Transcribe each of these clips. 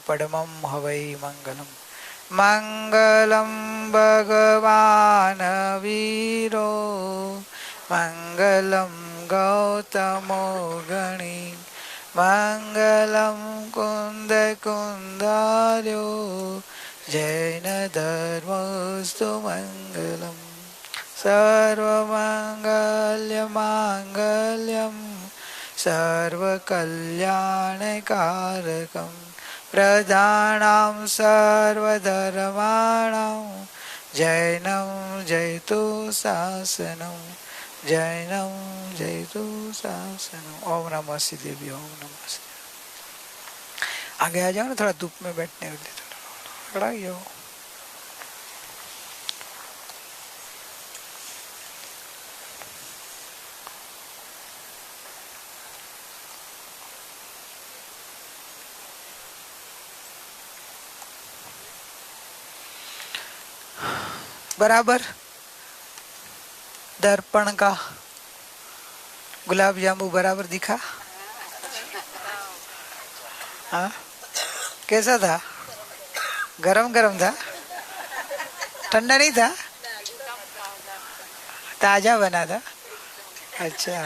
परमं हवै मंगलम। मंगलम भगवान वीरो मंगलम गौतमो गणी मंगलम कुंद कुंदार्यो जैन धर्मस्तु मंगलम। सर्वमंगल्य मांगल्यम सर्वकल्याणकारकं प्रधानं सर्वधर्माणां जैनं जयतु शासनं जैनं जयतु शासनं। ओम नमः सिद्धेभ्यो ओम नमः सिद्धेभ्यो। आगे आ जाओ ना, थोड़ा धूप में बैठने के लिए खड़ा ही हो। बराबर दर्पण का गुलाब जामुन बराबर दिखा? हाँ, कैसा था? गरम गरम था? ठंडा नहीं था? ताजा बना था? अच्छा।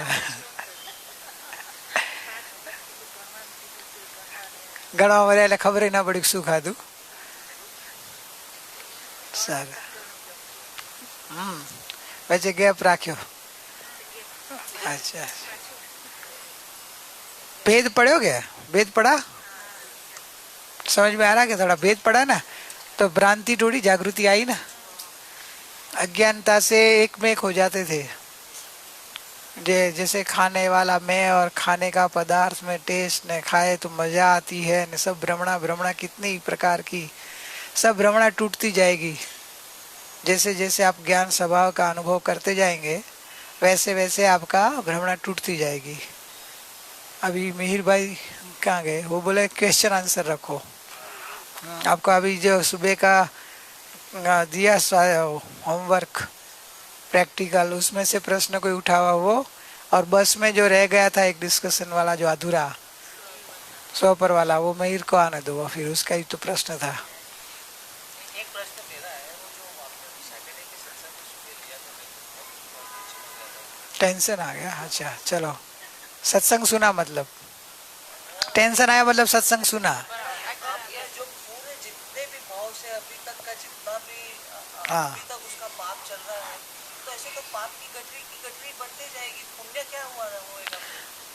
घणा वरिया खबर ही ना पड़ी शू खाधु। सारा वैसे गैप राख्यो। अच्छा, भेद पढ़ो क्या? भेद पढ़ा? समझ में आ रहा कि थोड़ा भेद पढ़ा ना तो भ्रांति थोड़ी जागृति आई ना। अज्ञानता से एक में एक हो जाते थे। जैसे खाने वाला मैं और खाने का पदार्थ में टेस्ट ने खाए तो मजा आती है न। सब भ्रमणा भ्रमणा कितनी प्रकार की, सब भ्रमणा टूटती जाएगी। जैसे जैसे आप ज्ञान स्वभाव का अनुभव करते जाएंगे वैसे वैसे आपका भ्रमणा टूटती जाएगी। अभी मिहिर भाई कहाँ गए? वो बोले क्वेश्चन आंसर रखो। आपको अभी जो सुबह का दिया होमवर्क प्रैक्टिकल, उसमें से प्रश्न कोई उठा हुआ वो, और बस में जो रह गया था एक डिस्कशन वाला जो अधूरा सोपर वाला, वो मिहिर को आने दो। फिर उसका ही तो प्रश्न था। टेंशन आ गया? अच्छा चलो, सत्संग सुना मतलब टेंशन आया मतलब सत्संग सुना। हाँ, उसका पाप चल रहा है तो ऐसे तो पाप की गठरी बढ़ते जाएगी। पुण्य क्या होएगा?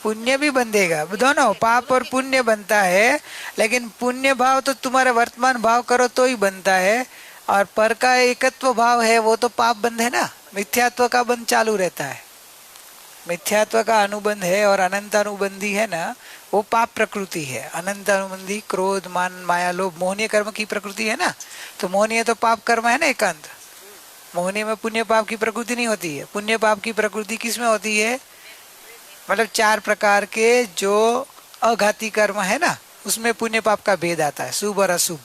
पुण्य भी बंधेगा। दोनों पाप और पुण्य बनता है, लेकिन पुण्य भाव तो तुम्हारे वर्तमान भाव करो तो ही बनता है, और पर का एकत्व भाव है वो तो पाप बंध है ना। मिथ्यात्व का बंध चालू रहता है। मिथ्यात्व का अनुबंध है और अनंत अनुबंधी है ना, वो पाप प्रकृति है। अनंत अनुबंधी क्रोध मान माया लोभ मोहनीय कर्म की प्रकृति है ना। तो मोहनीय तो पाप कर्म है ना एकांत। मोहनीय में पुण्य पाप की प्रकृति नहीं होती है। पुण्य पाप की प्रकृति किस में होती है? मतलब 4 प्रकार के जो अघाती कर्म है ना, उसमें पुण्य पाप का भेद आता है। शुभ और अशुभ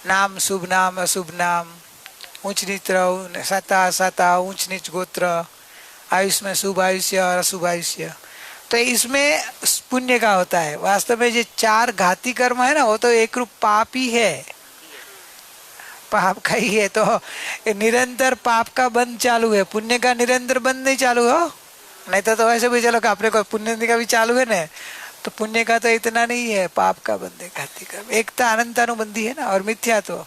नाम, शुभ नाम अशुभ नाम, ऊंच नीच सता असता, ऊंच नीच गोत्र, आयुष में शुभ आयुष्य और अशुभ आयुष्य। तो इसमें पुण्य का होता है। वास्तव में ये 4 घाती कर्म है ना, वो तो एक रूप पाप ही है, पाप का ही है। तो निरंतर पाप का बंद चालू है, पुण्य का निरंतर बंद नहीं चालू हो। नहीं तो ऐसे भी चलो अपने को पुण्य का भी चालू है ना, तो पुण्य का तो इतना नहीं है, पाप का बंद है घाती कर्म। एकता अनंत अनुबंधी है ना, और मिथ्या तो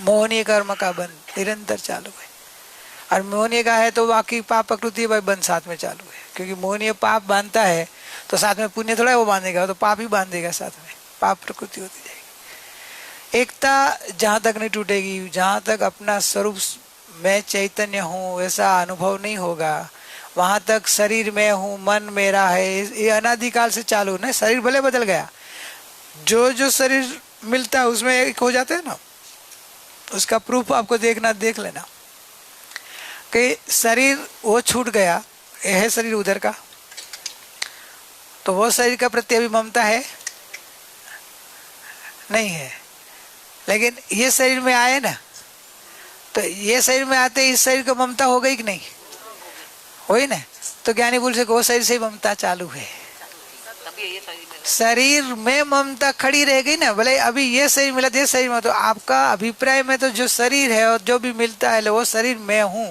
मोहनीय कर्म का बंद निरंतर चालू है। और मोहनीय का है तो बाकी पाप प्रकृति भाई बंद साथ में चालू है। क्योंकि मोहनीय पाप बांधता है तो साथ में पुण्य थोड़ा वो बांधेगा, तो पाप ही बांधेगा साथ में, पाप प्रकृति होती जाएगी। एकता जहाँ तक नहीं टूटेगी, जहाँ तक अपना स्वरूप मैं चैतन्य हूँ ऐसा अनुभव नहीं होगा, वहां तक शरीर में हूँ मन मेरा है, ये अनादिकाल से चालू ना। शरीर भले बदल गया, जो जो शरीर मिलता है उसमें एक हो जाते हैं ना। उसका प्रूफ आपको देखना, देख लेना कि शरीर वो छूट गया, ये है शरीर उधर का, तो वो शरीर का प्रति अभी ममता है नहीं है। लेकिन ये शरीर में आए ना, तो ये शरीर में आते इस शरीर को ममता हो गई कि नहीं हुई ना। तो ज्ञानी बोल से वो शरीर से ममता चालू है, शरीर में ममता खड़ी रह गई ना, भले अभी ये शरीर मिला ये शरीर में, तो आपका अभिप्राय में तो जो शरीर है और जो भी मिलता है वो शरीर मैं हूँ,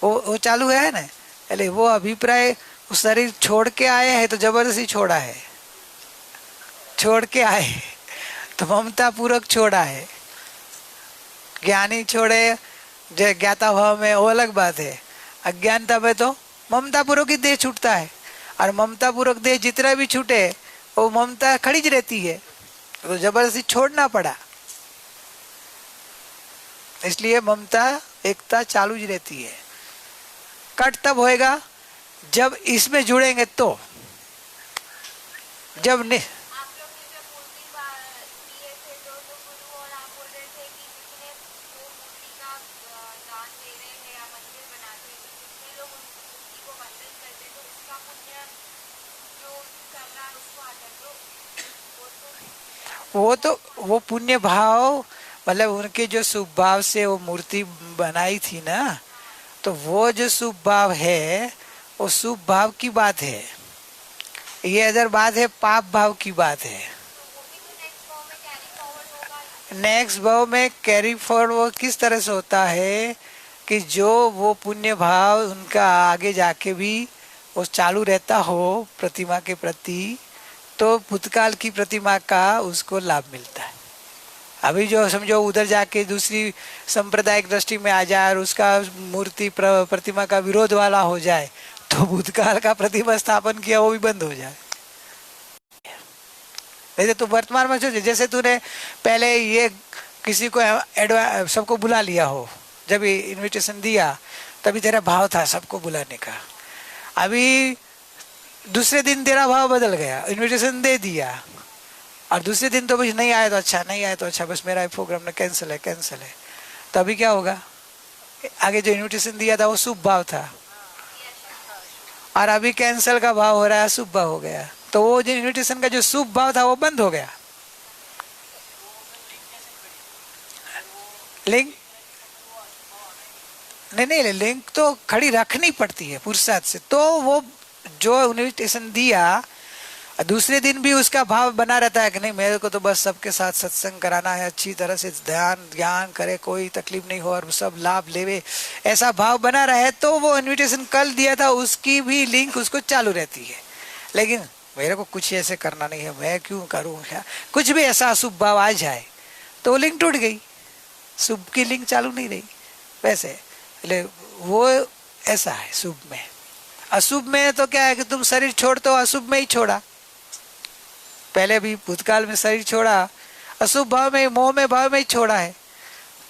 वो चालू है ना। अरे वो अभिप्राय उस शरीर छोड़ के आए हैं तो जबरदस्ती छोड़ा है, छोड़ के आए तो ममता पूर्वक छोड़ा है। ज्ञानी छोड़े जो ज्ञाता भाव में वो अलग बात है, अज्ञानता में तो ममता पूर्वक ही देह छूटता है। और ममता पूर्वक देह जितना भी छूटे वो ममता खड़ी ज रहती है, तो जबरदस्ती छोड़ना पड़ा। इसलिए ममता एकता चालू ज रहती है। कट तब होएगा जब इसमें जुड़ेंगे, तो जब आप लोग ने जब मूर्ति दिए थे तो गुरु और आप बोल रहे थे कि जितने वो मूर्ति का दान दे रहे हैं या मंदिर बनाते हैं, तो जितने लोग उस मूर्ति को वंदन करते हैं तो उसका पुण्य जो कर रहा है उसको आता है। तो वो पुण्य भाव, मतलब उनके जो शुभ भाव से वो मूर्ति बनाई थी ना, तो वो जो शुभ भाव है वो शुभ भाव की बात है। ये अदर बात है, पाप भाव की बात है। वो भी तो नेक्स्ट भाव में कैरी फॉरवर्ड होगा। नेक्स्ट भाव में कैरी फॉरवर्ड वो किस तरह से होता है कि जो वो पुण्य भाव उनका आगे जाके भी वो चालू रहता हो प्रतिमा के प्रति, तो भूतकाल की प्रतिमा का उसको लाभ मिलता है। अभी जो समझो उधर जाके दूसरी सांप्रदायिक दृष्टि में आ जाए और उसका मूर्ति प्रतिमा का विरोध वाला हो जाए, तो भूतकाल का प्रतिमा स्थापन किया वो भी बंद हो जाए। नहीं तो वर्तमान में सोचे, जैसे तूने पहले ये किसी को सबको बुला लिया हो, जब इनविटेशन दिया तभी तेरा भाव था सबको बुलाने का। अभी दूसरे दिन तेरा भाव बदल गया, इनविटेशन दे दिया और दूसरे दिन तो बस नहीं आया तो अच्छा, नहीं आया तो अच्छा, बस मेरा प्रोग्राम ना कैंसिल है, कैंसिल है। तो अभी क्या होगा? आगे जो इनविटेशन दिया था वो शुभ भाव था और अभी कैंसिल का भाव हो रहा है, शुभ भाव हो गया। तो वो जो इनविटेशन का जो शुभ भाव था वो बंद हो गया। लिंक नहीं, लिंक तो खड़ी रखनी पड़ती है पुरुषार्थ से। तो वो जो इनविटेशन दिया दूसरे दिन भी उसका भाव बना रहता है कि नहीं, मेरे को तो बस सबके साथ सत्संग कराना है, अच्छी तरह से ध्यान ज्ञान करे, कोई तकलीफ नहीं हो और सब लाभ लेवे, ऐसा भाव बना रहे, तो वो इनविटेशन कल दिया था उसकी भी लिंक उसको चालू रहती है। लेकिन मेरे को कुछ ऐसे करना नहीं है, मैं क्यों करूँ, कुछ भी ऐसा अशुभ भाव आ जाए तो वो लिंक टूट गई, शुभ की लिंक चालू नहीं रही। वैसे वो ऐसा है शुभ में। अशुभ में तो क्या है कि तुम शरीर छोड़ते हो, अशुभ में ही छोड़ा, पहले भी भूतकाल में शरीर छोड़ा, अशुभ भाव में मोह में भाव में ही छोड़ा है।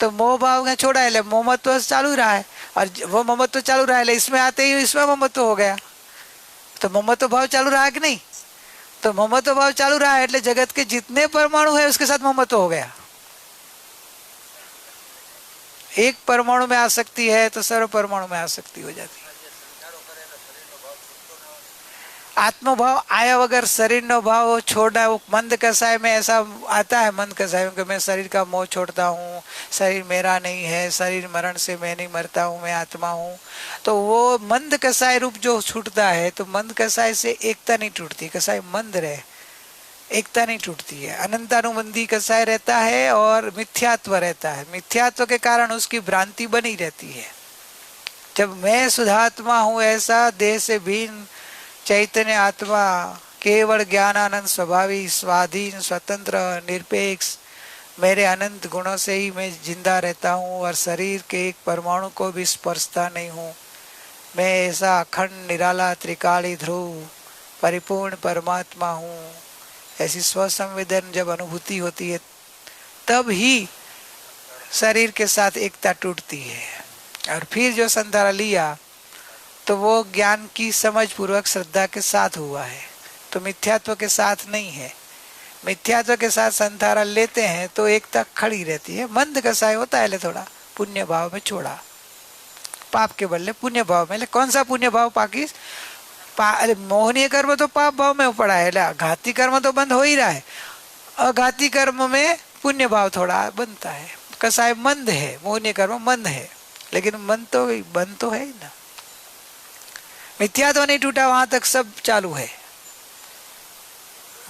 तो मोह भाव में छोड़ा है, मोहमत्व चालू रहा है और वो मोहमत्व चालू रहा है, इसमें आते ही इसमें मोहमत्व हो गया। तो मोहमत्व भाव चालू रहा कि नहीं? तो मोहमत्व भाव चालू रहा है એટલે जगत के जितने परमाणु है उसके साथ मोहमत्व हो गया। एक परमाणु में आसक्ति है तो सर्व परमाणु में आसक्ति हो जाती है। आत्मभाव आया वगैर शरीर नो भाव छोड़ना है। वो मंद कसाय में ऐसा आता है, मंद कसाय में कि मैं शरीर का मोह छोड़ता हूँ, शरीर मेरा नहीं है, शरीर मरण से मैं नहीं मरता हूँ, मैं आत्मा हूँ। तो वो मंद कसाय रूप जो छूटता है, तो मंद कसाय से एकता नहीं टूटती, कसाय मंद रहे, एकता नहीं टूटती है। अनंतानुबंधी कसाय रहता है और मिथ्यात्व रहता है। मिथ्यात्व के कारण उसकी भ्रांति बनी रहती है। जब मैं शुद्धात्मा हूँ, ऐसा देह से भिन्न चैतन्य आत्मा, केवल ज्ञानानंद स्वभावी, स्वाधीन, स्वतंत्र, निरपेक्ष, मेरे अनंत गुणों से ही मैं जिंदा रहता हूँ और शरीर के एक परमाणु को भी स्पर्शता नहीं हूँ। मैं ऐसा अखंड निराला त्रिकाली ध्रुव परिपूर्ण परमात्मा हूँ। ऐसी स्वसंवेदन जब अनुभूति होती है तब ही शरीर के साथ एकता टूटती है। और फिर जो संधारा लिया तो वो ज्ञान की समझ पूर्वक श्रद्धा के साथ हुआ है, तो मिथ्यात्व के साथ नहीं है। मिथ्यात्व के साथ संधारा लेते हैं तो एकता खड़ी रहती है। मंद कसाय होता है थोड़ा पुण्य भाव में छोड़ा, पाप के बदले पुण्य भाव में। कौन सा पुण्य भाव? पाकी अरे मोहनीय कर्म तो पाप भाव में पड़ा है, घाती कर्म तो बंद हो ही रहा है। अघाती कर्म में पुण्य भाव थोड़ा बनता है। कसाय मंद है, मोहनीय कर्म मंद है, लेकिन मन तो बंद तो है ही ना। मिथ्या तो नहीं टूटा, वहां तक सब चालू है।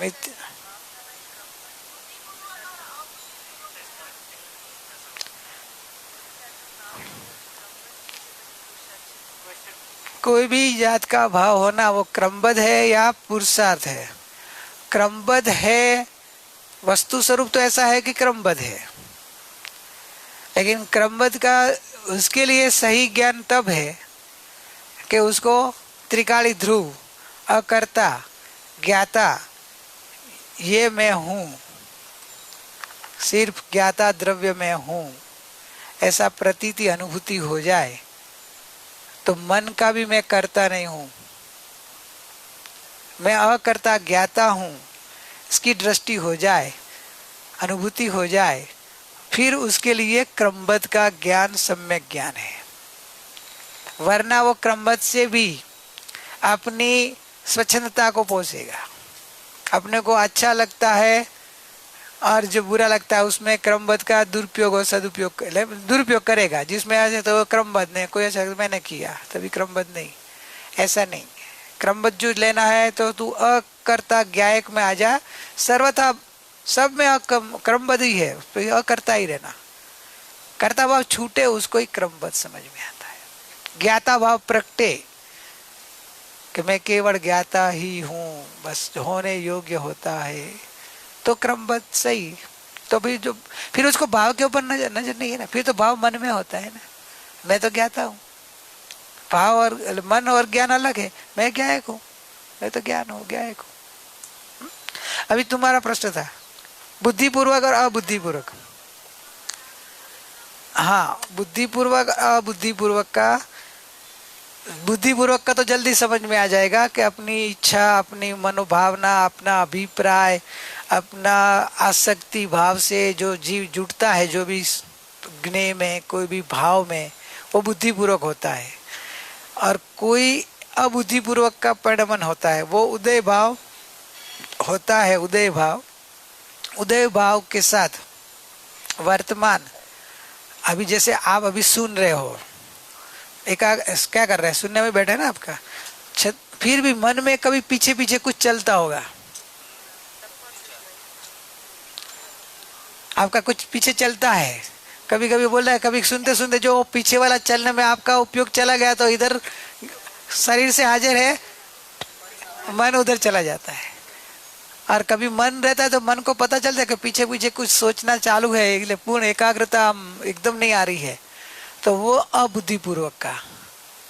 मिथ्या कोई भी जात का भाव होना वो क्रमबद्ध है या पुरुषार्थ है। क्रमबद्ध है, वस्तु स्वरूप तो ऐसा है कि क्रमबद्ध है, लेकिन क्रमबद्ध का उसके लिए सही ज्ञान तब है कि उसको त्रिकाली ध्रुव, अकर्ता, ज्ञाता, ये मैं हूँ, सिर्फ ज्ञाता द्रव्य में हूँ, ऐसा प्रतीति अनुभूति हो जाए तो मन का भी मैं करता नहीं हूँ, मैं अकर्ता ज्ञाता हूँ, इसकी दृष्टि हो जाए, अनुभूति हो जाए, फिर उसके लिए क्रमबद्ध का ज्ञान सम्यक ज्ञान है। वरना वो क्रमबद्ध से भी अपनी स्वच्छंदता को पोसेगा। अपने को अच्छा लगता है और जो बुरा लगता है उसमें क्रमबद्ध का दुरुपयोग और सदुपयोग दुरुपयोग करेगा। जिसमें ऐसे तो क्रमबद्ध नहीं, कोई ऐसा मैंने किया तभी क्रमबद्ध नहीं, ऐसा नहीं। क्रमबद्ध जो लेना है तो तू अकर्ता ज्ञायक में आ जा, सर्वथा सब में क्रमबद्ध ही है, तो अकर्ता ही रहना। कर्ता भाव छूटे उसको ही क्रमबद्ध समझ में आता है। ज्ञाता भाव प्रगटे कि मैं केवल ज्ञाता ही हूँ, बस होने योग्य होता है, तो क्रमबद्ध सही। तो फिर उसको भाव के ऊपर नजर नहीं है ना, फिर तो भाव मन में होता है ना, मैं तो ज्ञाता हूँ। भाव और मन और ज्ञान अलग है, मैं ज्ञायक हूँ, मैं तो ज्ञान हूँ, ज्ञायक हूँ। अभी तुम्हारा प्रश्न था बुद्धिपूर्वक और अबुद्धिपूर्वक। हाँ, बुद्धिपूर्वक अबुद्धिपूर्वक का, बुद्धिपूर्वक का तो जल्दी समझ में आ जाएगा कि अपनी इच्छा, अपनी मनोभावना, अपना अभिप्राय, अपना आसक्ति भाव से जो जीव जुटता है, जो भी ज्ञेय में, कोई भी भाव में, वो बुद्धिपूर्वक होता है। और कोई अबुद्धिपूर्वक का परिणमन होता है, वो उदय भाव होता है। उदय भाव, उदय भाव के साथ वर्तमान, अभी जैसे आप अभी सुन रहे हो, क्या कर रहे हैं, सुनने में बैठे ना आपका, फिर भी मन में कभी पीछे पीछे कुछ चलता होगा, आपका कुछ पीछे चलता है, कभी कभी बोल रहा है, कभी सुनते सुनते जो पीछे वाला चलने में आपका उपयोग चला गया तो इधर शरीर से हाजिर है, मन उधर चला जाता है। और कभी मन रहता है तो मन को पता चलता है कि पीछे पीछे कुछ सोचना चालू है, पूर्ण एकाग्रता एकदम नहीं आ रही है, तो वो अबुद्धिपूर्वक का,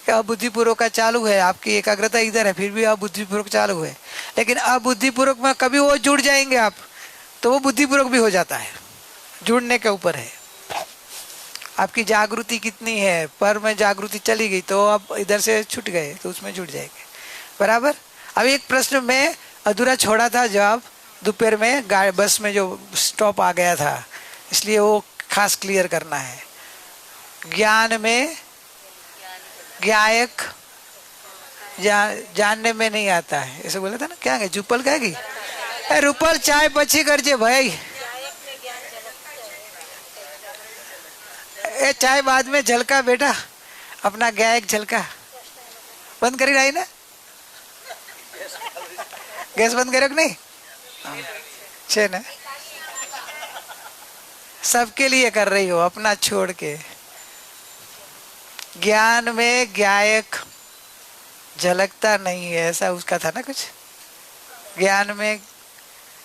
अबुद्धिपूर्वक का चालू है। आपकी एकाग्रता इधर है, फिर भी अबुद्धिपूर्वक चालू है। लेकिन अबुद्धिपूर्वक में कभी वो जुड़ जाएंगे आप, तो वो बुद्धिपूर्वक भी हो जाता है, जुड़ने के ऊपर है। आपकी जागृति कितनी है, पर में जागृति चली गई तो आप इधर से छूट गए तो उसमें जुड़ जाएंगे, बराबर। अभी एक प्रश्न में अधूरा छोड़ा था जवाब, दोपहर में बस में जो स्टॉप आ गया था, इसलिए वो खास क्लियर करना है। ज्ञान में ज्ञायक जानने में नहीं आता है, ऐसे बोला था ना, क्या है जुपल कहेगी, रुपल चाय पछी करजे भाई, ए चाय बाद में झलका बेटा, अपना ज्ञायक झलका बंद करी रही ना, गैस बंद करो कि नहीं, छे ना, सबके लिए कर रही हो, अपना छोड़ के। ज्ञान में ज्ञायक झलकता नहीं है, ऐसा उसका था ना कुछ, ज्ञान में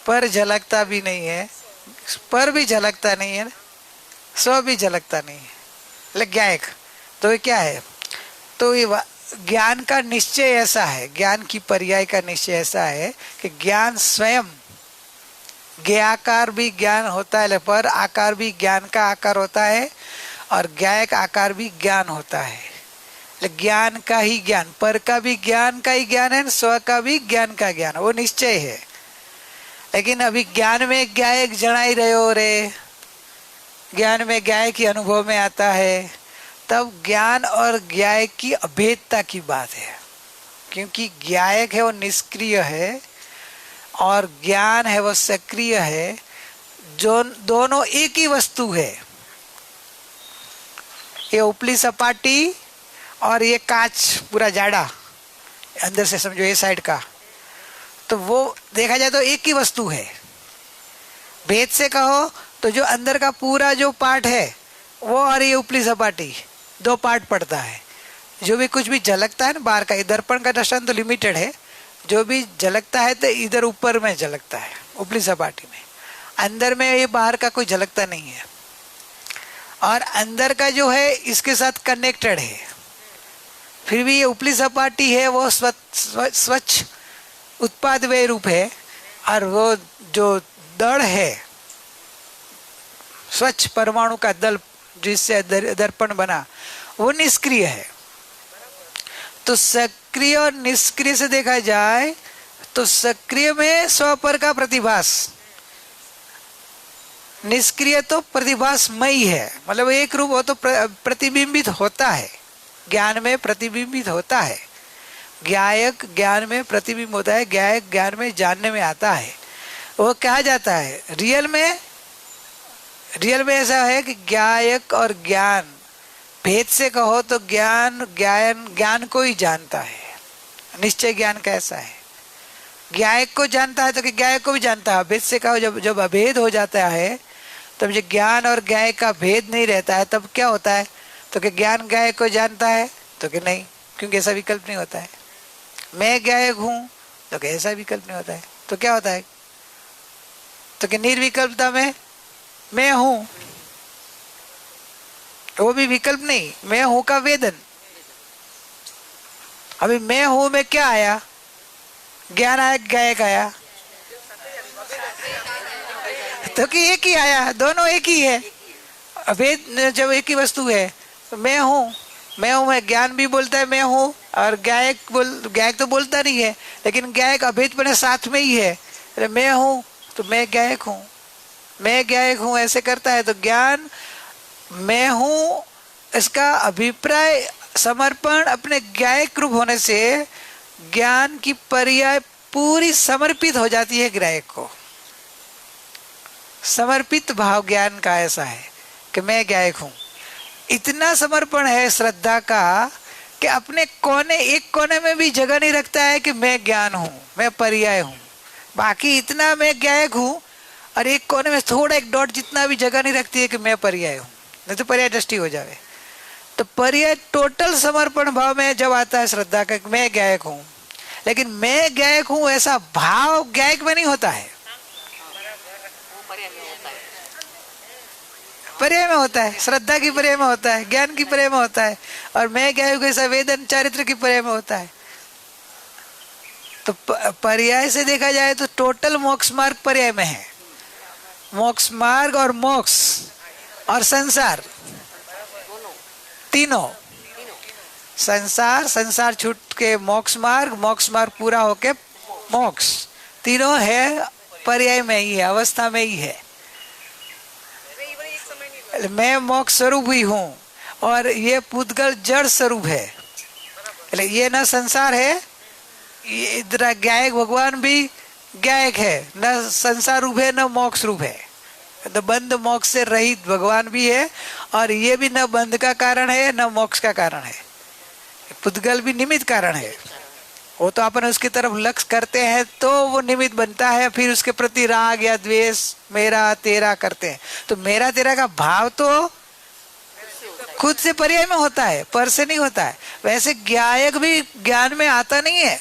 पर झलकता भी नहीं है, पर भी झलकता नहीं है, स्व भी झलकता नहीं है, लेकिन ज्ञायक तो ये क्या है, तो ये ज्ञान का निश्चय ऐसा है, ज्ञान की पर्याय का निश्चय ऐसा है कि ज्ञान स्वयं, ज्ञाकार भी ज्ञान होता है, पर आकार भी ज्ञान का आकार होता है, और ज्ञायक आकार भी ज्ञान होता है। ज्ञान का ही ज्ञान, पर का भी ज्ञान का ही ज्ञान है, स्व का भी ज्ञान का ज्ञान, वो निश्चय है। लेकिन अभी ज्ञान में ज्ञायक जनाई रहे हो रे, ज्ञान में ज्ञायक ही अनुभव में आता है, तब ज्ञान और ज्ञायक की अभेदता की बात है। क्योंकि ज्ञायक है वो निष्क्रिय है और ज्ञान है वो सक्रिय है, जो दोनों एक ही वस्तु है। ये उपली सपाटी और ये कांच पूरा जाड़ा अंदर से समझो, ये साइड का, तो वो देखा जाए तो एक ही वस्तु है। भेद से कहो तो जो अंदर का पूरा जो पार्ट है वो और ये उपली सपाटी, दो पार्ट पड़ता है। जो भी कुछ भी झलकता है ना बाहर का, दर्पण का दर्शन तो लिमिटेड है, जो भी झलकता है तो इधर ऊपर में झलकता है उपली सपाटी में, अंदर में ये बाहर का कोई झलकता नहीं है। और अंदर का जो है इसके साथ कनेक्टेड है, फिर भी ये उपली सपाटी है वो स्वच्छ उत्पाद वे रूप है, और वो जो दड़ है स्वच्छ परमाणु का दल जिससे दर्पण बना वो निष्क्रिय है। तो सक्रिय और निष्क्रिय से देखा जाए तो सक्रिय में स्वपर का प्रतिभास, निष्क्रिय तो प्रतिभासमयी है, मतलब एक रूप हो तो प्रतिबिंबित होता है, ज्ञान में प्रतिबिंबित होता है। ज्ञायक ज्ञान में प्रतिबिंब होता है, ज्ञायक ज्ञान में जानने में आता है। वो कहा जाता है रियल में ऐसा है कि ज्ञायक और ज्ञान भेद से कहो तो ज्ञान को ही जानता है। निश्चय ज्ञान कैसा है, ज्ञायक को जानता है तो कि ज्ञायक को भी जानता है। भेद से कहो जब अभेद हो जाता है तब जब ज्ञान और ज्ञायक का भेद नहीं रहता है तब क्या होता है, तो कि ज्ञान ज्ञायक को जानता है तो कि नहीं, क्योंकि ऐसा विकल्प नहीं होता है। मैं ज्ञायक हूं तो कि ऐसा विकल्प नहीं होता है, तो क्या होता है, तो कि निर्विकल्पता में मैं हूं, वो भी विकल्प नहीं, मैं हूं का वेदन। अभी मैं हूं में क्या आया, ज्ञान आया ज्ञायक आया, तो कि एक ही आया, दोनों एक ही है। अभेद जब एक ही वस्तु है तो मैं हूं मैं ज्ञान भी बोलता है मैं हूं, और ज्ञायक तो बोलता नहीं है, लेकिन ज्ञायक अभेद पने साथ में ही है। अरे मैं हूं तो मैं ज्ञायक हूं ऐसे करता है। तो ज्ञान मैं हूं इसका अभिप्राय समर्पण अपने ज्ञायक रूप होने से ज्ञान की पर्याय पूरी समर्पित हो जाती है ग्राहक को। समर्पित भाव ज्ञान का ऐसा है कि मैं ज्ञायक हूं, इतना समर्पण है श्रद्धा का कि अपने एक कोने में भी जगह नहीं रखता है कि मैं ज्ञान हूं, मैं पर्याय हूं। बाकी इतना मैं ज्ञायक हूं, और एक कोने में थोड़ा एक डॉट जितना भी जगह नहीं रखती है कि मैं पर्याय हूं, नहीं तो पर्याय दृष्टि हो जावे। तो पर्याय टोटल समर्पण भाव में जब आता है श्रद्धा का, मैं ज्ञायक हूं, लेकिन मैं ज्ञायक हूं ऐसा भाव ज्ञायक में नहीं होता है, पर्याय में होता है, श्रद्धा की पर्याय में होता है, ज्ञान की पर्याय में होता है, और मैं ज्ञायक ऐसा वेदन चारित्र की पर्याय में होता है। तो पर्याय से देखा जाए तो टोटल मोक्ष मार्ग पर्याय में है। मोक्ष मार्ग और मोक्ष और संसार तीनों, संसार छूट के मोक्ष मार्ग पूरा होके मोक्ष, तीनों है पर्याय में ही है, अवस्था में ही है। मैं मोक्ष स्वरूप ही हूं, और ये पुद्गल जड़ स्वरूप है। ये न संसार है, ये इधर ज्ञायक भगवान भी ज्ञायक है, न संसार रूप है न मोक्ष रूप है। तो बंध मोक्ष से रहित भगवान भी है, और ये भी न बंध का कारण है न मोक्ष का कारण है। पुद्गल भी निमित्त कारण है, वो तो अपन उसकी तरफ लक्ष्य करते हैं तो वो निमित्त बनता है, फिर उसके प्रति राग या द्वेष मेरा तेरा करते हैं। तो मेरा तेरा का भाव तो खुद से पर्याय में होता है, पर से नहीं होता है। वैसे ज्ञायक भी ज्ञान में आता नहीं है,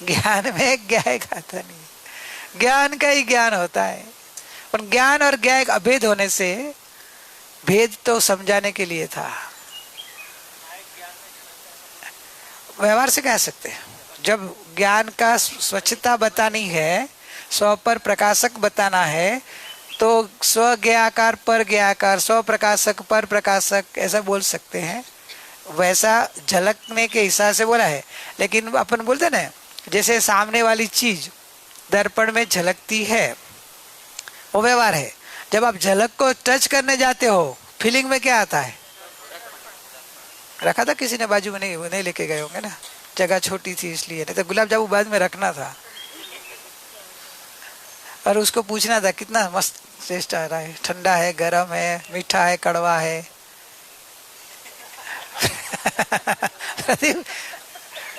ज्ञान में ज्ञायक आता नहीं है, ज्ञान का ही ज्ञान होता है। पर ज्ञान और ज्ञायक अभेद होने से भेद तो समझाने के लिए था, व्यवहार से कह सकते हैं। जब ज्ञान का स्वच्छता बतानी है, स्व पर प्रकाशक बताना है, तो स्व ज्ञाकार पर ज्ञाकार, स्व प्रकाशक पर प्रकाशक ऐसा बोल सकते हैं। वैसा झलकने के हिसाब से बोला है। लेकिन अपन बोलते ना, जैसे सामने वाली चीज दर्पण में झलकती है, वो व्यवहार है। जब आप झलक को टच करने जाते हो, फीलिंग में क्या आता है? रखा था किसी ने बाजू में, नहीं लेके गए होंगे ना, जगह छोटी थी इसलिए, नहीं तो गुलाब जामुन बाद में रखना था। और उसको पूछना था कितना मस्त टेस्ट आ रहा है, ठंडा है, गर्म है, मीठा है, कड़वा है।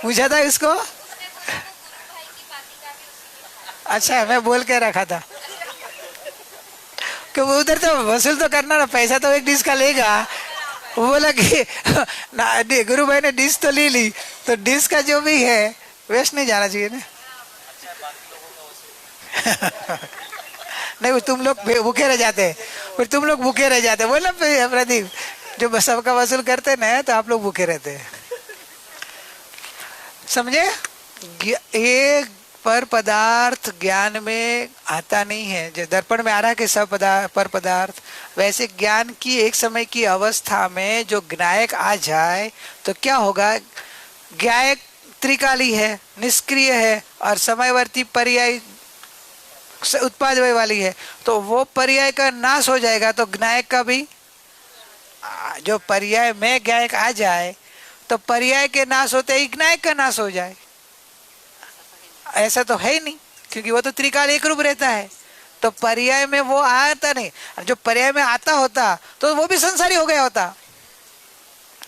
पूछा था इसको, अच्छा, मैं बोल के रखा था कि वो उधर तो वसूल तो करना ना, पैसा तो एक डिश का लेगा। वो बोला कि गुरु भाई ने डिश तो ले ली, तो डिश का जो भी है वेस्ट नहीं जाना चाहिए ना। नहीं, वो तुम लोग भूखे रह जाते हैं, फिर तुम लोग भूखे रह जाते हैं। बोला प्रदीप, जो सबका वसूल करते ना तो आप लोग भूखे रहते हैं। समझे? ये पर पदार्थ ज्ञान में आता नहीं है। जो दर्पण में आ रहा है कि सब पर पदार्थ, वैसे ज्ञान की एक समय की अवस्था में जो ज्ञायक आ जाए तो क्या होगा? ज्ञायक त्रिकाली है, निष्क्रिय है और समयवर्ती पर्याय उत्पादय वाली है, तो वो पर्याय का नाश हो जाएगा तो ज्ञायक का भी, जो पर्याय में ज्ञायक आ जाए तो पर्याय के नाश होते ही ज्ञायक का नाश हो जाए, ऐसा तो है ही नहीं, क्योंकि वो तो त्रिकाल एक रूप रहता है। तो पर्याय में वो आता नहीं, जो पर्याय में आता होता तो वो भी संसारी हो गया होता।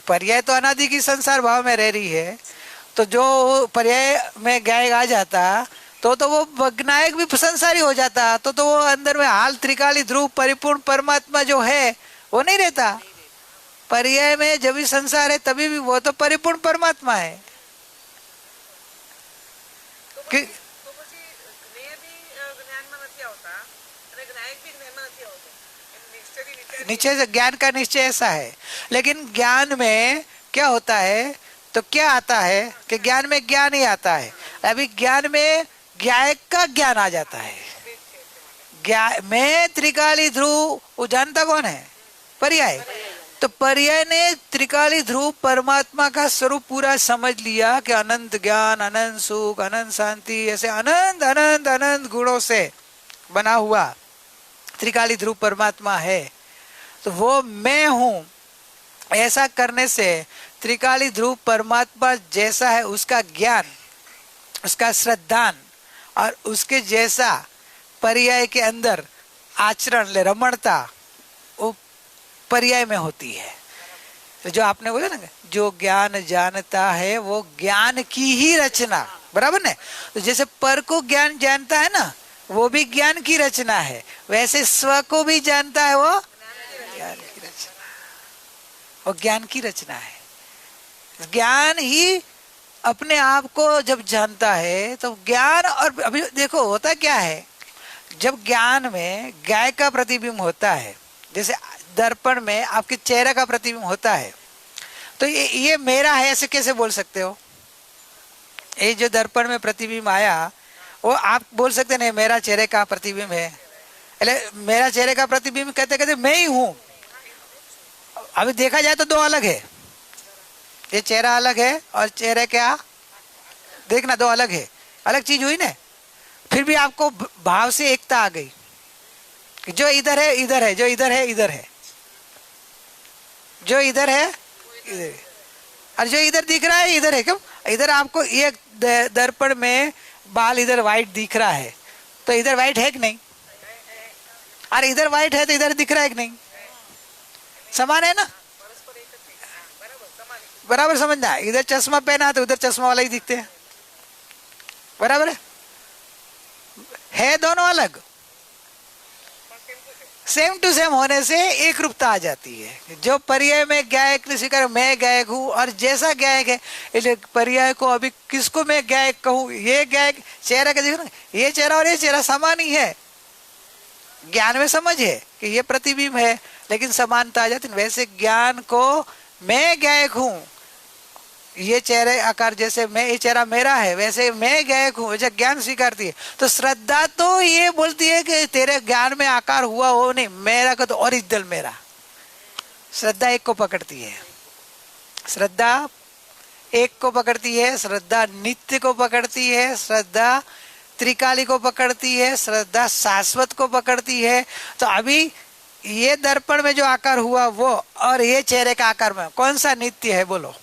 पर्याय तो अनादि की संसार भाव में रह रही है, तो जो पर्याय में ज्ञायक आ जाता तो वो ज्ञायक भी संसारी हो जाता, तो वो अंदर में हाल त्रिकाली ध्रुव परिपूर्ण परमात्मा जो है वो नहीं रहता। पर्याय में जब भी संसार है तभी भी वो तो परिपूर्ण परमात्मा है। निश्चय से ज्ञान का निश्चय ऐसा है, लेकिन ज्ञान में क्या होता है तो क्या आता है कि ज्ञान में ज्ञान ही आता है। अभी ज्ञान में ज्ञायक का ज्ञान आ जाता है। मैं त्रिकाली ध्रुव, वो जानता कौन है? पर्याय। तो पर्याय ने त्रिकाली ध्रुव परमात्मा का स्वरूप पूरा समझ लिया कि अनंत ज्ञान, अनंत सुख, अनंत शांति, ऐसे अनंत अनंत अनंत गुणों से बना हुआ त्रिकाली ध्रुव परमात्मा है, तो वो मैं हूं। ऐसा करने से त्रिकाली ध्रुव परमात्मा जैसा है उसका ज्ञान, उसका श्रद्धान और उसके जैसा पर्याय के अंदर आचरण रमणता वो पर्याय में होती है। तो जो आपने बोला ना, जो ज्ञान जानता है वो ज्ञान की ही रचना, बराबर ना? तो जैसे पर को ज्ञान जानता है ना, वो भी ज्ञान की रचना है, वैसे स्व को भी जानता है, वो ज्ञान की रचना, वो ज्ञान की रचना है। ज्ञान ही अपने आप को जब जानता है तो ज्ञान, और अभी देखो होता क्या है, जब ज्ञान में गाय का प्रतिबिंब होता है, जैसे दर्पण में आपके चेहरे का प्रतिबिंब होता है, तो ये मेरा है ऐसे कैसे बोल सकते हो? ये जो दर्पण में प्रतिबिंब आया वो आप बोल सकते नहीं मेरा चेहरे का प्रतिबिंब है। अरे मेरा चेहरे का प्रतिबिंब कहते कहते मैं ही हूं। अभी देखा जाए तो दो अलग है, ये चेहरा अलग है और चेहरे क्या देखना दो अलग है, अलग चीज हुई ना। फिर भी आपको भाव से एकता आ गई, जो इधर है इधर है, जो इधर है इधर है, जो इधर है इधर है, और जो इधर दिख रहा है इधर है। क्यों? इधर आपको ये दर्पण में बाल इधर व्हाइट दिख रहा है, तो इधर व्हाइट है कि नहीं? और इधर व्हाइट है तो इधर दिख रहा है कि नहीं? समान है ना, बराबर समझना। इधर चश्मा पहना तो उधर चश्मा वाला ही दिखते हैं, बराबर है दोनों अलग। सेम टू सेम होने से एक रूपता आ जाती है। जो पर्याय में गायक ने स्वीकार मैं गायक हूं, और जैसा गायक है इसलिए पर्याय को अभी किसको मैं गायक कहूं? ये गायक चेहरा का देखो ना, ये चेहरा और ये चेहरा समान ही है। ज्ञान में समझ है कि ये प्रतिबिंब है, लेकिन समानता आ जाती है। वैसे ज्ञान को मैं गायक हूं, ये चेहरे आकार जैसे मैं, ये चेहरा मेरा है, वैसे मैं गायक हूं, वैसे ज्ञान स्वीकारती है। तो श्रद्धा तो ये बोलती है कि तेरे ज्ञान में आकार हुआ हो नहीं, मेरा का तो ओरिजिनल मेरा। श्रद्धा एक को पकड़ती है, श्रद्धा एक को पकड़ती है, श्रद्धा नित्य को पकड़ती है, श्रद्धा त्रिकाली को पकड़ती है, श्रद्धा शाश्वत को पकड़ती है। तो अभी ये दर्पण में जो आकार हुआ वो, और ये चेहरे का आकार में कौन सा नित्य है? बोलो,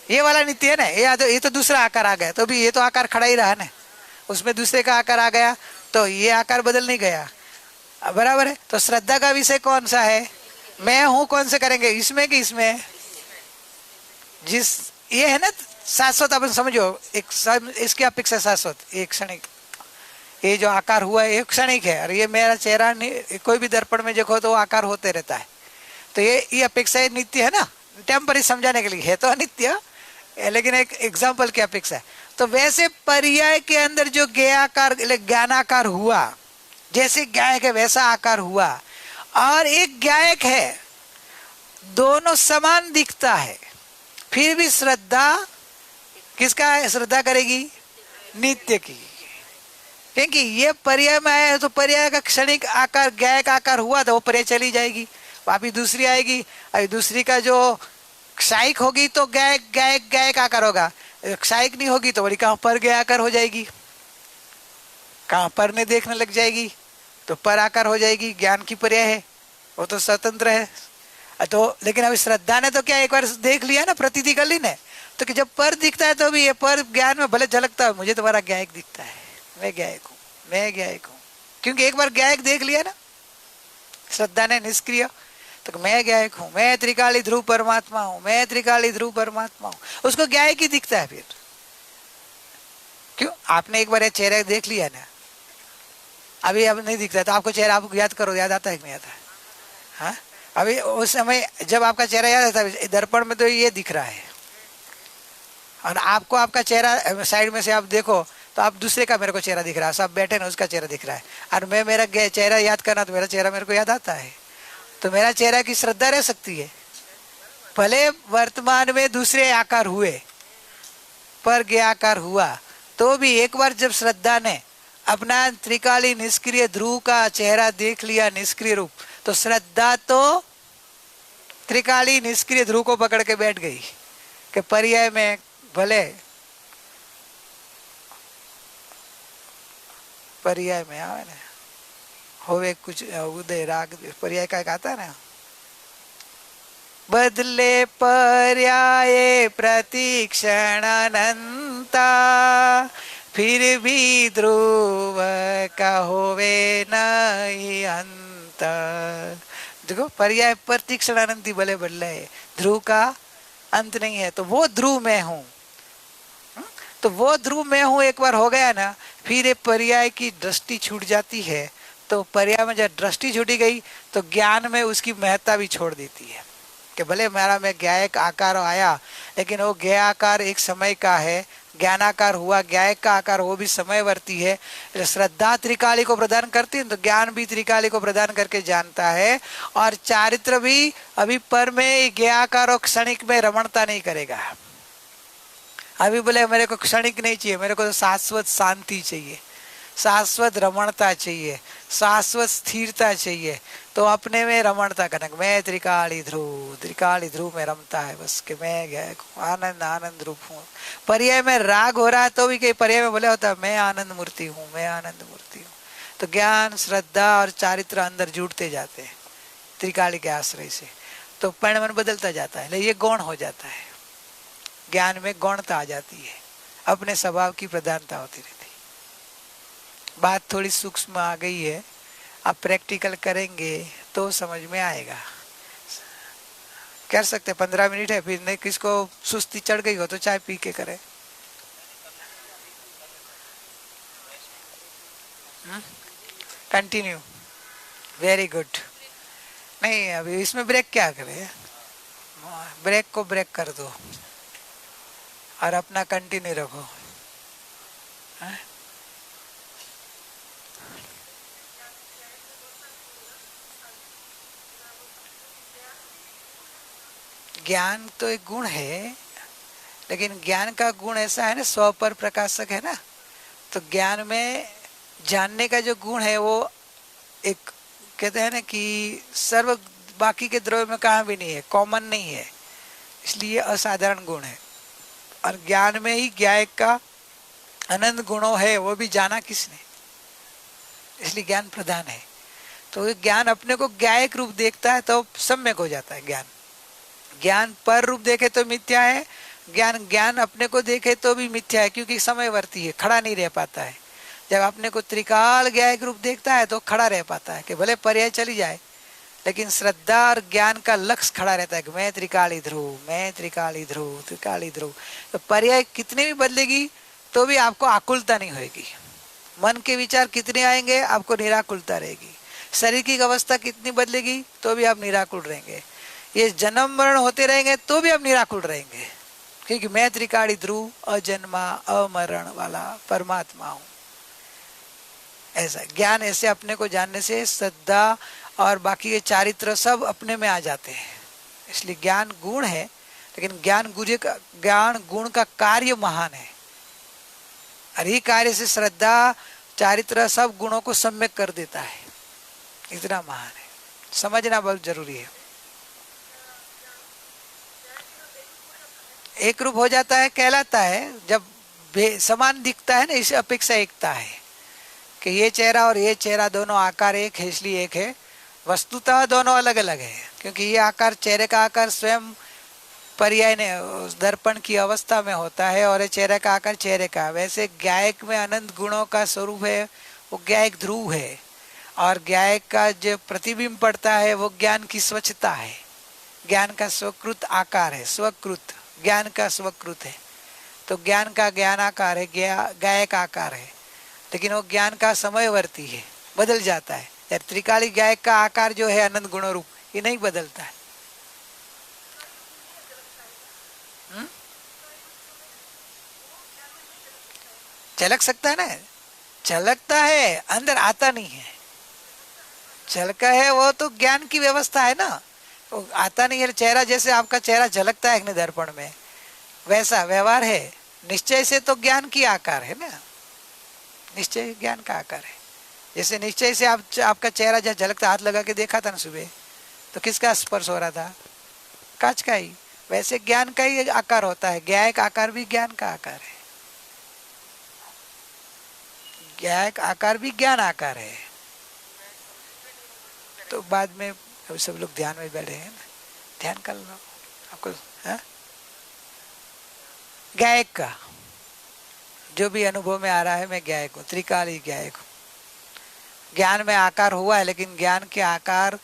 ये वाला नित्य है ना। ये तो दूसरा आकार आ गया, तो भी ये तो आकार खड़ा ही रहा ना, उसमें दूसरे का आकार आ गया, तो ये आकार बदल नहीं गया, बराबर है। तो श्रद्धा का विषय कौन सा है? मैं हूं। कौन से करेंगे, इसमें कि इसमें? जिस ये है ना शाश्वत, अपन समझो, एक इसकी अपेक्षा शाश्वत, एक क्षणिक ये जो आकार हुआ है ये क्षणिक है, और ये मेरा चेहरा कोई भी दर्पण में देखो तो वो आकार होते रहता है। तो ये अपेक्षा नित्य है ना, टेम्पररी समझाने के लिए है तो अनित्य, लेकिन एक एग्जाम्पल की अपेक्षा है। तो वैसे पर्याय के अंदर जो ज्ञाकार ज्ञानाकार हुआ, जैसे ज्ञायक है वैसा आकार हुआ, और एक ज्ञायक है, दोनों समान दिखता है, फिर भी श्रद्धा किसका है? श्रद्धा करेगी नित्य की, क्योंकि ये पर्याय में आया है तो पर्याय का क्षणिक आकार ज्ञायक आकार हुआ तो वो पर्याय चली जाएगी, वापिस दूसरी आएगी, अभी दूसरी का जो क्षायिक होगी तो ज्ञायक ज्ञायक ज्ञायक आकार होगा, क्षायिक नहीं होगी तो बड़ी कहाँ पर ज्ञाय आकार हो जाएगी, कहाँ पर ने देखने लग जाएगी तो पर आकार हो जाएगी। ज्ञान की पर्याय है, वो तो स्वतंत्र है। तो लेकिन अभी श्रद्धा ने तो क्या एक बार देख लिया ना, प्रतीति कर ली ने, तो कि जब पर दिखता है तो भी ये पर ज्ञान में भले झलकता है, मुझे तुम्हारा ज्ञायक दिखता है, मैं ज्ञायक हूँ, मैं ज्ञायक हूँ, क्योंकि एक बार ज्ञायक देख लिया ना श्रद्धा ने निष्क्रिय, तो मैं ज्ञायक हूँ, मैं त्रिकाली ध्रुव परमात्मा हूँ, मैं त्रिकाली ध्रुव परमात्मा हूँ, उसको ज्ञायक ही दिखता है। फिर क्यों? आपने एक बार ये चेहरा देख लिया ना, अभी अब नहीं दिखता, तो आपको चेहरा आपको याद करो, याद आता है कि नहीं आता है? हाँ, अभी उस समय जब आपका चेहरा याद आता है, दर्पण में तो ये दिख रहा है, और आपको आपका चेहरा साइड में से आप देखो तो आप दूसरे का मेरे को चेहरा दिख रहा है, सब बैठे ना उसका चेहरा दिख रहा है, और मैं मेरा चेहरा याद करना तो मेरा चेहरा मेरे को याद आता है, तो मेरा चेहरा की श्रद्धा रह सकती है। भले वर्तमान में दूसरे आकार हुए पर ज्ञ आकार हुआ, तो भी एक बार जब श्रद्धा ने अपना त्रिकाली निष्क्रिय ध्रुव का चेहरा देख लिया निष्क्रिय रूप, तो श्रद्धा तो त्रिकाली निष्क्रिय ध्रुव को पकड़ के बैठ गई कि पर्याय में भले पर्याय में आवे ना होवे कुछ उदय राग, पर्याय का एक आता है ना, बदले पर्याय प्रतिक्षण अनंता, फिर भी ध्रुव का होवे नहीं अंत। देखो पर्याय प्रतिक्षण अनंती भले बदले, ध्रुव का अंत नहीं है, तो वो ध्रुव में हूं, तो वो ध्रुव में हूं एक बार हो गया ना, फिर ये पर्याय की दृष्टि छूट जाती है, तो पर्याय में जब दृष्टि छूटी गई तो ज्ञान में उसकी महत्ता भी छोड़ देती है कि भले मेरा में ज्ञायक आकार आया, लेकिन वो ज्ञ आकार एक समय का है, ज्ञानाकार हुआ, ज्ञायक का आकार वो भी समयवर्ती है। श्रद्धा त्रिकाली को प्रदान करती है तो ज्ञान भी त्रिकाली को प्रदान करके जानता है, और चारित्र भी अभी पर में ज्ञ आकार और क्षणिक में रमणता नहीं करेगा। अभी बोले मेरे को क्षणिक नहीं चाहिए, मेरे को तो शाश्वत शांति चाहिए, शाश्वत रमणता चाहिए, शाश्वत स्थिरता चाहिए, तो अपने में रमणता करना, मैं त्रिकाली ध्रुव में रमता है बस कि मैं गया आनंद आनंद रूप हूँ। पर्याय में राग हो रहा है तो भी कई पर्याय में बोले होता है मैं आनंद मूर्ति हूँ, मैं आनंद मूर्ति हूँ। तो ज्ञान श्रद्धा और चारित्र अंदर जुड़ते जाते हैं त्रिकाली के आश्रय से, तो परिणाम बदलता जाता है, ये गौण हो जाता है, ज्ञान में गौणता आ जाती है, अपने स्वभाव की प्रधानता होती रहती है। बात थोड़ी सूक्ष्म आ गई है, आप प्रैक्टिकल करेंगे तो समझ में आएगा। कर सकते 15 मिनट है, फिर नहीं किसको सुस्ती चढ़ गई हो तो चाय पी के करे। Continue, very good. नहीं अभी इसमें ब्रेक क्या करे, ब्रेक को ब्रेक कर दो और अपना कंटिन्यू रखो। ज्ञान तो एक गुण है, लेकिन ज्ञान का गुण ऐसा है ना, स्व पर प्रकाशक है ना, तो ज्ञान में जानने का जो गुण है वो एक कहते हैं ना कि सर्व बाकी के द्रव्य में कहाँ भी नहीं है, कॉमन नहीं है, इसलिए असाधारण गुण है। और ज्ञान में ही ज्ञायक का अनंत गुणों है, वो भी जाना किसने, इसलिए ज्ञान प्रधान है। तो ज्ञान अपने को ज्ञायक रूप देखता है तो सम्यक हो जाता है ज्ञान। ज्ञान पर रूप देखे तो मिथ्या है, ज्ञान अपने को देखे तो भी मिथ्या है, क्योंकि समयवर्ती है, खड़ा नहीं रह पाता है। जब अपने को त्रिकाल ज्ञायक रूप देखता है तो खड़ा रह पाता है कि भले पर्याय चली जाए, लेकिन श्रद्धा और ज्ञान का लक्ष्य खड़ा रहता है कि मैं त्रिकाली ध्रुव, मैं त्रिकाली ध्रुव, त्रिकाली ध्रुव। तो पर्याय कितने भी बदलेगी तो भी आपको आकुलता नहीं होगी, मन के विचार कितने आएंगे आपको निराकुलता रहेगी, शरीर की अवस्था कितनी बदलेगी तो भी आप निराकुल रहेंगे, ये जन्म मरण होते रहेंगे तो भी आप निराकुल रहेंगे, क्योंकि मैं त्रिकाली ध्रुव अजन्मा अमरण वाला परमात्मा हूं। ऐसा ज्ञान, ऐसे अपने को जानने से श्रद्धा और बाकी के चारित्र सब अपने में आ जाते हैं। इसलिए ज्ञान गुण है, लेकिन ज्ञान गुण का कार्य महान है, और ये कार्य से श्रद्धा चारित्र सब गुणों को सम्यक कर देता है, इतना महान है, समझना बहुत जरूरी है। एक रूप हो जाता है, कहलाता है जब समान दिखता है ना, इस अपेक्षा एकता है कि ये चेहरा और ये चेहरा दोनों आकार एक है, इसलिए एक है, वस्तुतः दोनों अलग अलग है, क्योंकि ये आकार चेहरे का आकार स्वयं पर्याय ने दर्पण की अवस्था में होता है, और ये चेहरे का आकार चेहरे का। वैसे ज्ञायक में अनंत गुणों का स्वरूप है, वो ज्ञायक ध्रुव है, और ज्ञायक का जो प्रतिबिंब पड़ता है वो ज्ञान की स्वच्छता है, ज्ञान का स्वकृत आकार है, स्वकृत ज्ञान का स्वकृत है। तो ज्ञान का ज्ञानाकार है, गायक आकार है, लेकिन वो ज्ञान का समयवर्ती है, बदल जाता है। त्रिकाली गायक का आकार जो है अनंत गुण रूप, ये नहीं बदलता है। झलक सकता है ना, झलकता है, अंदर आता नहीं है। झलका है वो तो ज्ञान की व्यवस्था है ना, वो आता नहीं है। चेहरा जैसे आपका चेहरा झलकता है अग्नि दर्पण में, वैसा व्यवहार है। निश्चय से तो ज्ञान की आकार है ना, निश्चय ज्ञान का आकार है। जैसे निश्चय से आपका चेहरा जब झलकता, हाथ लगा के देखा था ना सुबह, तो किसका स्पर्श हो रहा था? कांच का ही। वैसे ज्ञान का ही आकार होता है, ज्ञायक आकार भी ज्ञान का आकार है, ज्ञायक आकार भी ज्ञान आकार है। तो बाद में सब लोग ध्यान में बैठे हैं ना, ध्यान कर लो आपको। गायक का जो भी अनुभव में आ रहा है, मैं गायक हूँ, त्रिकाली गायक हूँ। ज्ञान में आकार हुआ है, लेकिन ज्ञान के आकार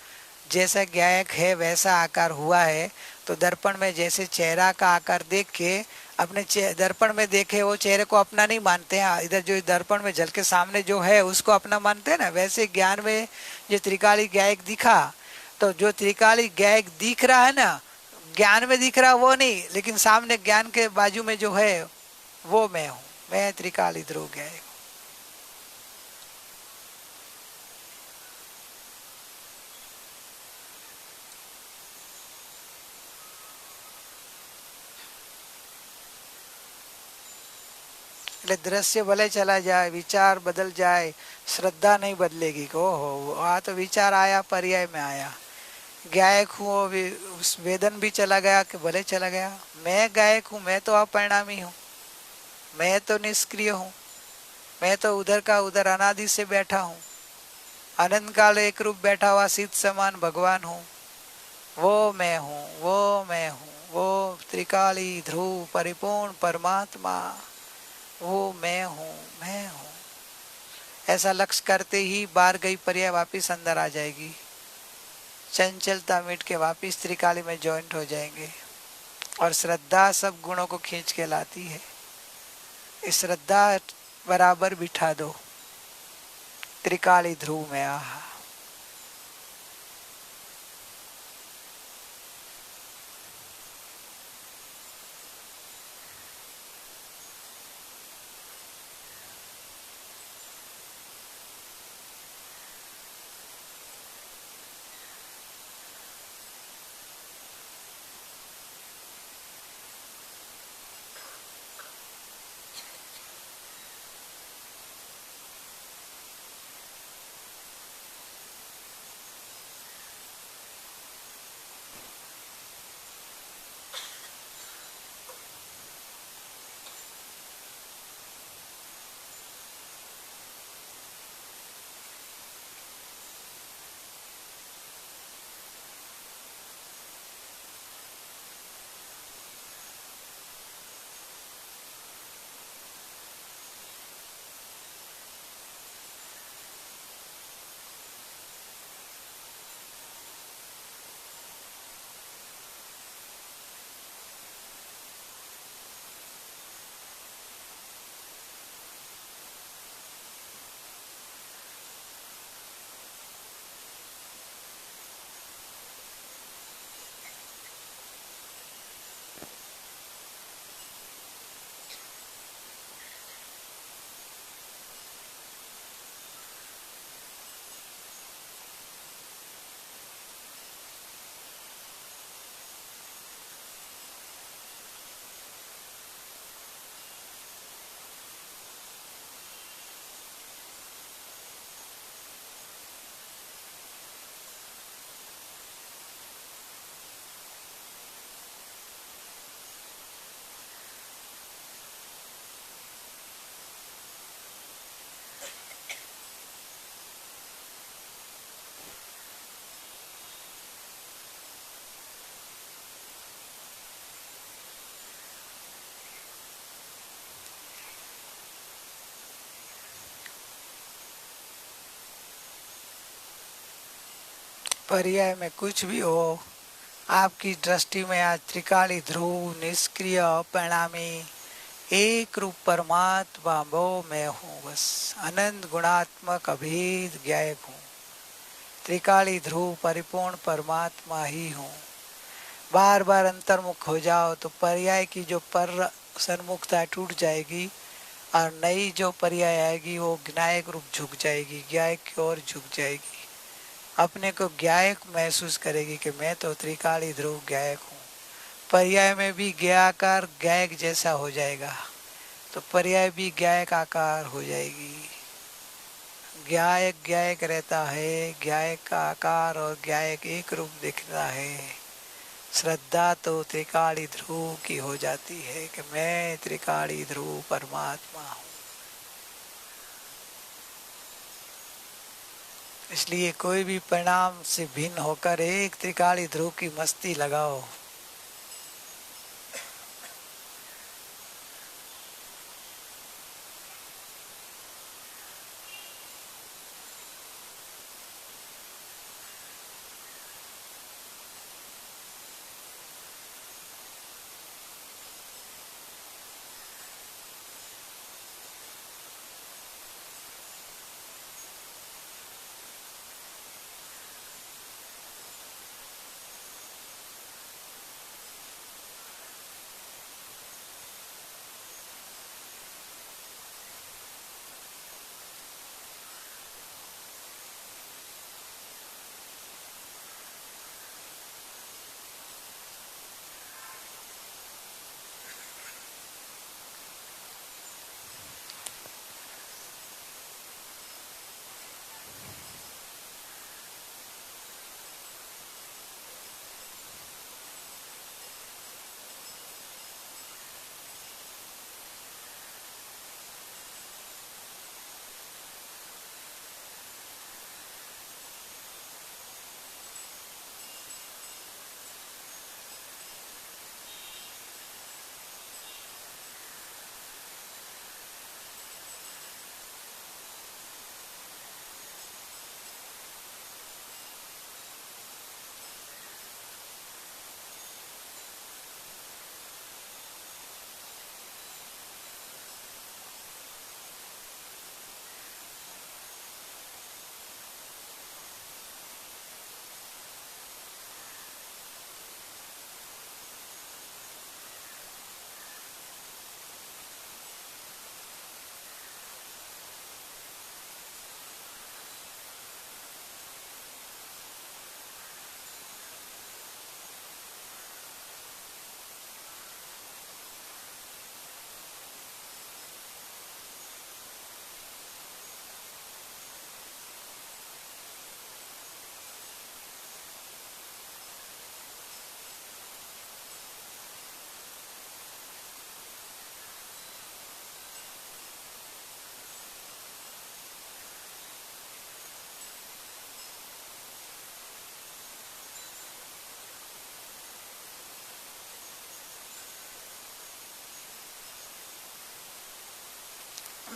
जैसा गायक है वैसा आकार हुआ है। तो दर्पण में जैसे चेहरा का आकार देख के अपने दर्पण में देखे, वो चेहरे को अपना नहीं मानते हैं, इधर जो दर्पण में झलके सामने जो है उसको अपना मानते हैं ना। वैसे ज्ञान में जो त्रिकाली गायक दिखा, तो जो त्रिकाली गायक दिख रहा है ना, ज्ञान में दिख रहा वो नहीं, लेकिन सामने ज्ञान के बाजू में जो है वो मैं हूँ, मैं त्रिकाली ध्रुव गायक। दृश्य भले चला जाए, विचार बदल जाए, श्रद्धा नहीं बदलेगी। ओहो वहाँ तो विचार आया, पर्याय में आया। गायक हूँ, उस वेदन भी चला गया कि भले चला गया। मैं गायक हूँ, मैं तो अपरिणामी हूँ, मैं तो निष्क्रिय हूँ, मैं तो उधर का उधर अनादि से बैठा हूँ, अनंत काल एक रूप बैठा हुआ सिद्ध समान भगवान हूँ। वो मैं हूँ, वो मैं हूँ, वो त्रिकाली ध्रुव परिपूर्ण परमात्मा, वो मैं हूँ, मैं हूँ। ऐसा लक्ष्य करते ही बार गई पर्याय वापिस अंदर आ जाएगी, चंचलता मिट के वापिस त्रिकाली में ज्वाइंट हो जाएंगे। और श्रद्धा सब गुणों को खींच के लाती है। इस श्रद्धा बराबर बिठा दो त्रिकाली ध्रुव में। आहा, पर्याय में कुछ भी हो, आपकी दृष्टि में आज त्रिकाली ध्रुव निष्क्रिय अपरिणामी एक रूप परमात्मा वो मैं हूँ, बस अनंत गुणात्मक अभेद ज्ञायक हूँ, त्रिकाली ध्रुव परिपूर्ण परमात्मा ही हूँ। बार बार अंतर्मुख हो जाओ तो पर्याय की जो पर सन्मुखता टूट जाएगी और नई जो पर्याय आएगी वो ज्ञायक रूप झुक जाएगी, ज्ञायक की ओर झुक जाएगी, अपने को ज्ञायक महसूस करेगी कि मैं तो त्रिकाली ध्रुव ज्ञायक हूँ। पर्याय में भी ज्ञाकार ज्ञायक जैसा हो जाएगा तो पर्याय भी ज्ञायक आकार हो जाएगी। ज्ञायक ज्ञायक रहता है, ज्ञायक का आकार और ज्ञायक एक रूप दिखता है। श्रद्धा तो त्रिकाली ध्रुव की हो जाती है कि मैं त्रिकाली ध्रुव परमात्मा हूँ। इसलिए कोई भी परिणाम से भिन्न होकर एक त्रिकाली ध्रुव की मस्ती लगाओ।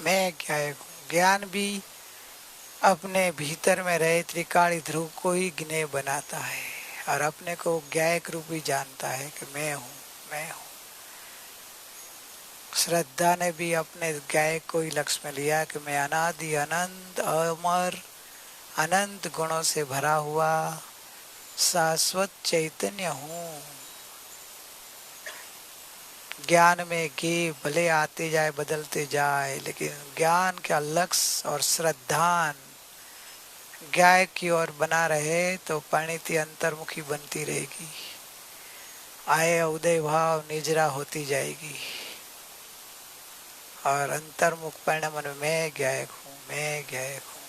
मैं ज्ञायक हूँ। ज्ञान भी अपने भीतर में रहे त्रिकाली ध्रुव को ही ज्ञेय बनाता है और अपने को ज्ञायक रूप ही जानता है कि मैं हूँ, मैं हूँ। श्रद्धा ने भी अपने ज्ञायक को ही लक्ष्य में लिया कि मैं अनादि अनंत अमर अनंत गुणों से भरा हुआ शाश्वत चैतन्य हूँ। ज्ञान में गे भले आते जाए बदलते जाए, लेकिन ज्ञान का लक्ष्य और श्रद्धान ज्ञायक की ओर बना रहे तो परिणति अंतर्मुखी बनती रहेगी, आय उदय भाव निजरा होती जाएगी और अंतर्मुख परिणाम में मैं ज्ञायक हूँ, मैं ज्ञायक हूँ।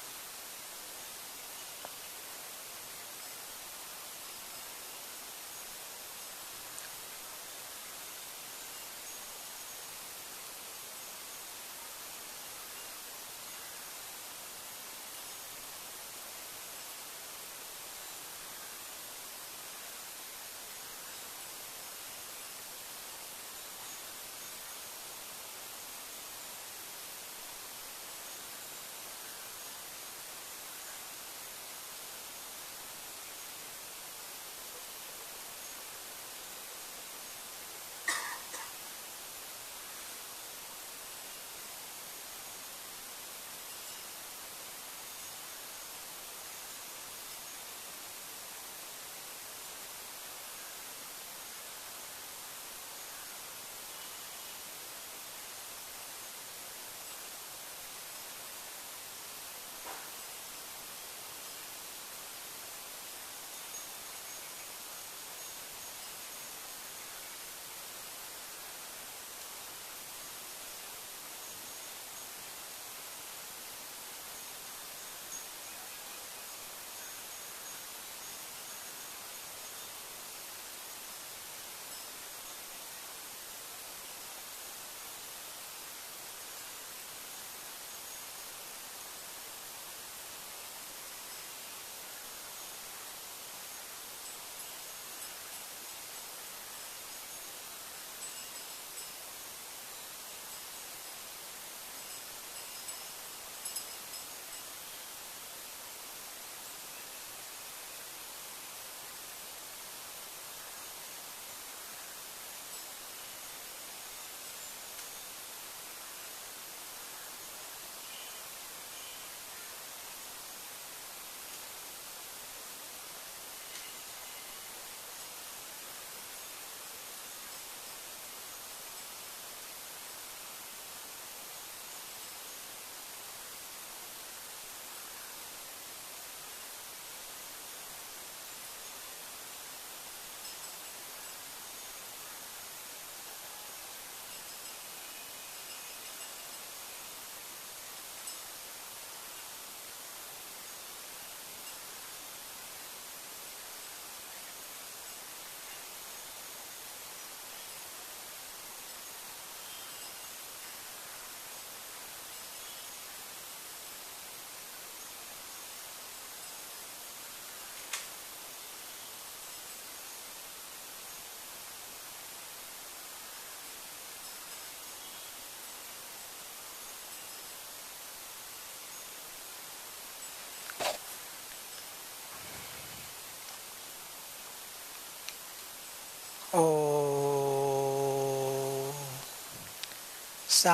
શાંતિ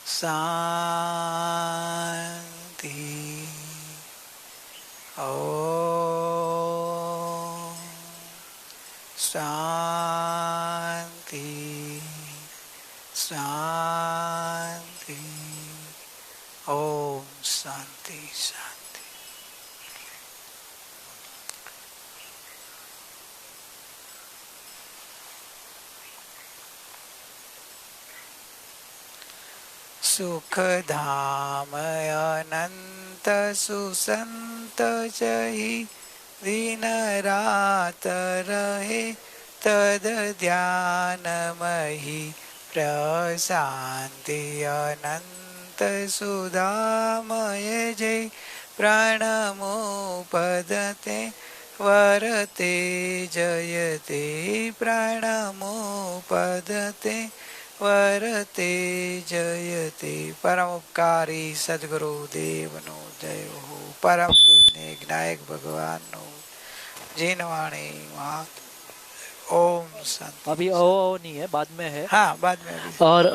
શાંતિ શાંતિ શાંતિ ઓમ શાંતિ શાંતિ. सुखधाम अनंत सुसंत जहि दिन रात रहे तद ध्यान मही प्रशांति अनंत सुधामय जय प्राणमोपदते वरते जयते प्राणमोपदते वरते जयते. परम उपकारी सदगुरु देवनो जय हो. परम पूजनीय ज्ञायक भगवान नो जीनवाणी महा. ओम शांति. अभी ओ नहीं है, बाद में है. हाँ बाद में अभी. और